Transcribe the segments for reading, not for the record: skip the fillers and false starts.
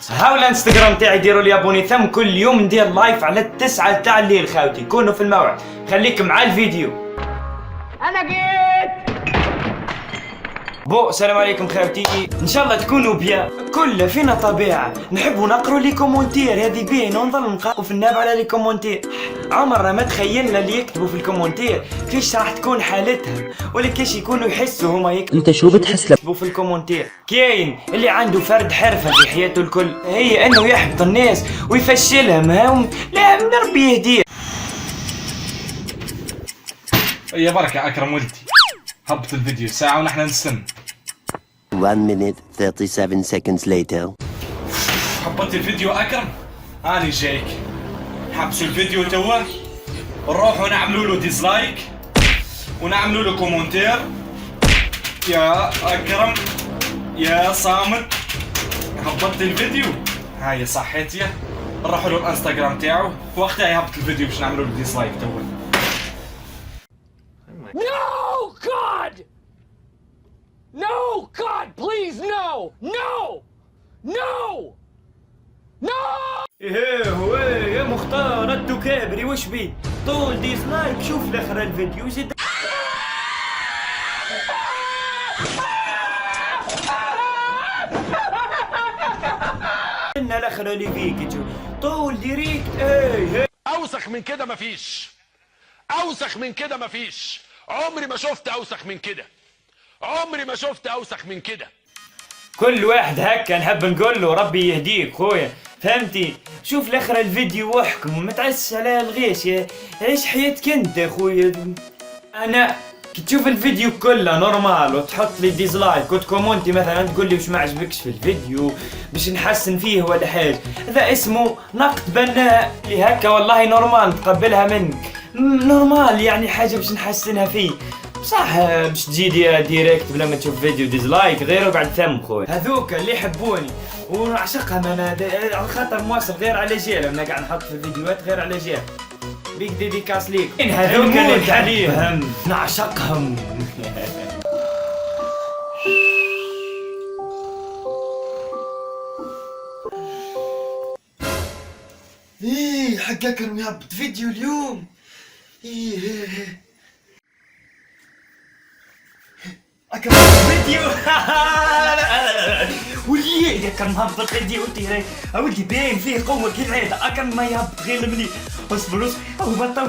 هاو الانستغرام تاعي ديروا لي ابوني ثم كل يوم ندير لايف على 9 تاع الليل خاوتي، كونوا في الموعد. خليك مع الفيديو. انا جيت. السلام عليكم خاوتي، ان شاء الله تكونوا بيان. كل فينا طبيعه نحبوا نقروا لي كومونتير، هذه باين ونظل نقرأوا في الناب على لي كومونتير. عمرنا ما تخيلنا اللي يكتبوا في الكومونتير كيش راح تكون حالتهم، ولا كيش يكونوا يحسوا هما يكتبوا. انت شو بتحس يكتبوا في الكومونتير؟ كاين اللي عنده فرد حرفه في حياته الكل هي انه يحبط الناس ويفشلهم. هم لا من ربي يهديه. يا بركة يا أكرم ولدي، هبط الفيديو ساعة ونحن نستنى. 1 minute 37 seconds later. هبطت الفيديو أكرم؟ أنا جايك. حبسوا الفيديو توا ونروحوا نعملوا له ديسلايك ونعملوا له كومنتير. يا أكرم يا صامت، هبطت الفيديو. هاي صحيت يا نروحوا له الانستغرام تاعو وقتها يهبط الفيديو باش نعملوا له ديسلايك توا. No, God! No, God, please, no! No! No! No! ايه هو يا مختار انتو كابري وش بي طول ديسلايك. شوف لاخر الفيديو زيد الاخر اللي فيك طول ديريكت. ايه اوسخ من كده مفيش، اوسخ من كده مفيش. عمري ما شفت اوسخ من كده، عمري ما شفت اوسخ من كده. كل واحد هكا نحب نقول له ربي يهديك خويا، فهمتي؟ شوف لاخر الفيديو واحكم، ما تعسش على الغيش، عيش حياتك انت خويا. انا كي تشوف الفيديو كله نورمال وتحط لي ديزلايك وتكومنتي مثلا تقول لي وش ما عجبكش في الفيديو باش نحسن فيه ولا حاجه، هذا اسمه نقد بناء. اللي هكا والله نورمال نتقبلها منك، نورمال يعني حاجه باش نحسنها فيه. صح باش تجي ديريكت بلا ما تشوف فيديو ديزلايك غير وقعد ثم خويا. هذوك اللي يحبوني ونعشقهم انا على خاطر مواصل غير على جيلهم، انا قاعد نحط في الفيديوهات غير على جيلهم. بيك ديديكاس ليك. هذوك اللي نحبهم نعشقهم. ايه حق اكرم يهبط فيديو اليوم. ايه اكرم فيديو. وليه اكرم هبط فيديو تيري اودي باين فيه قوه كالعاده. اكرم ما يهبط غير مليح. اصبر هبط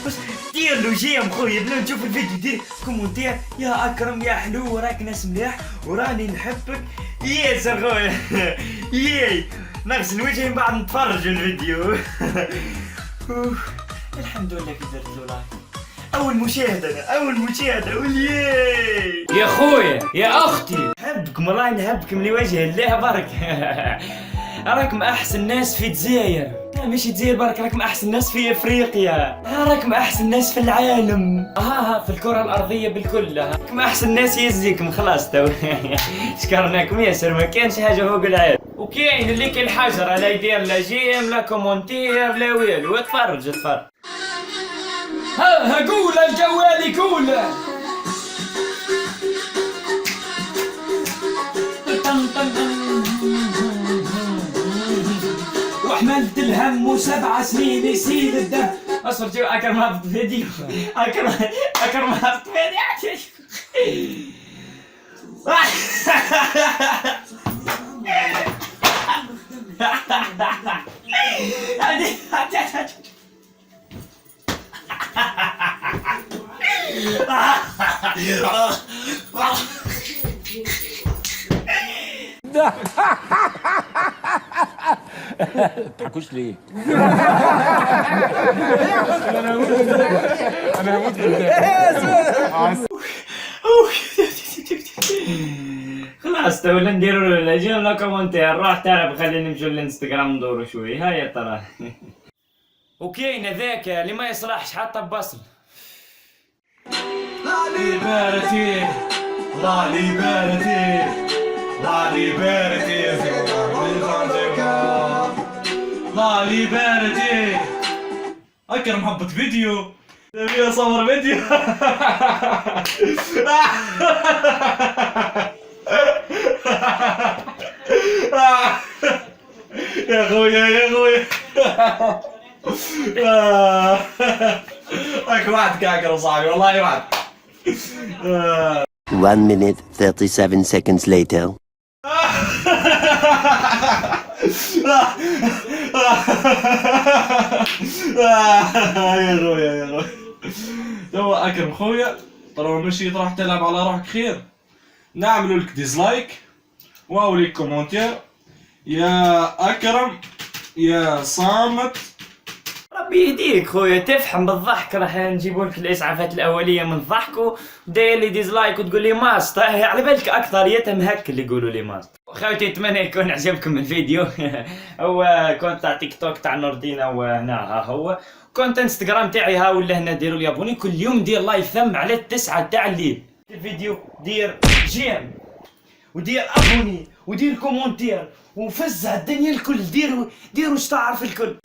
بس دير له جيم خويا بلا نشوف الفيديو. دير كومنتير يا اكرم يا حلو وراك ناس مليح وراني نحبك ياسر خويا. ياي نغسل وجهي من بعد نتفرج الفيديو. الحمد لله كي درت له لايك. أول مشاهدة ولياي يا خويا يا أختي. نحبكم والله نحبكم لوجه الله برك. راكم أحسن ناس في الجزائر، لا مش الجزائر برك، راكم أحسن ناس في أفريقيا، راكم أحسن ناس في العالم، في الكرة الأرضية بالكل. راكم أحسن ناس يزيكم خلاص تو. شكرناكم ياسر، ما كانش حاجة فوق العالم. وكاين اللي كي الحجر لا يدير لا جيم لا كومونتير لا والو. اتفرج ها قول الجوال قول. وحملت الهم و7 سنين يسيل الدم. اصبر جو اكرم هبط فيديو. اكرم هبط فيديو. تضحكوش ليه؟ أنا هموت بالضحك. خلاص تو نديروا لا جيم لا كومنتير. راح تعرف خلينا نمشوا للانستغرام ندوروا شوي. هاي يا ترى. وكاين هذاك اللي ما يصلحش حتى ببصل. ليبرتي لا ليبرتي لا ليبرتي لا ليبرتي. اكرم هبط فيديو نبي اصور فيديو. يا خويا يا خويا. اك وعدك اكرم صاحبي والله وعد. 1 minute 37 seconds later. يا خويا يا خويا. تو اكرم خويا طالما مشيت راح تلعب على روحك خير، نعملوا لك ديزلايك واوليك كومنتير يا اكرم يا صامت. ربي يهديك خويا، تفحم بالضحك راح نجيبوا لك الاسعافات الاوليه من ضحكوا، داير لي ديزلايك وتقول لي ماست، على بالك اكثريتهم هك اللي يقولوا لي ماست. خوتي نتمنى يكون عجبكم الفيديو. هو كونت تاع تيك توك تاع نوردينا وهنا ها هو كونت انستغرام تاعي ها ولا هنا، ديروا لي ابوني كل يوم، دير لايف ثم على 9 تاع الليل. الفيديو دير جيم ودير ابوني ودير كومونتير وفزع الدنيا الكل، ديروا اش تعرف الكل.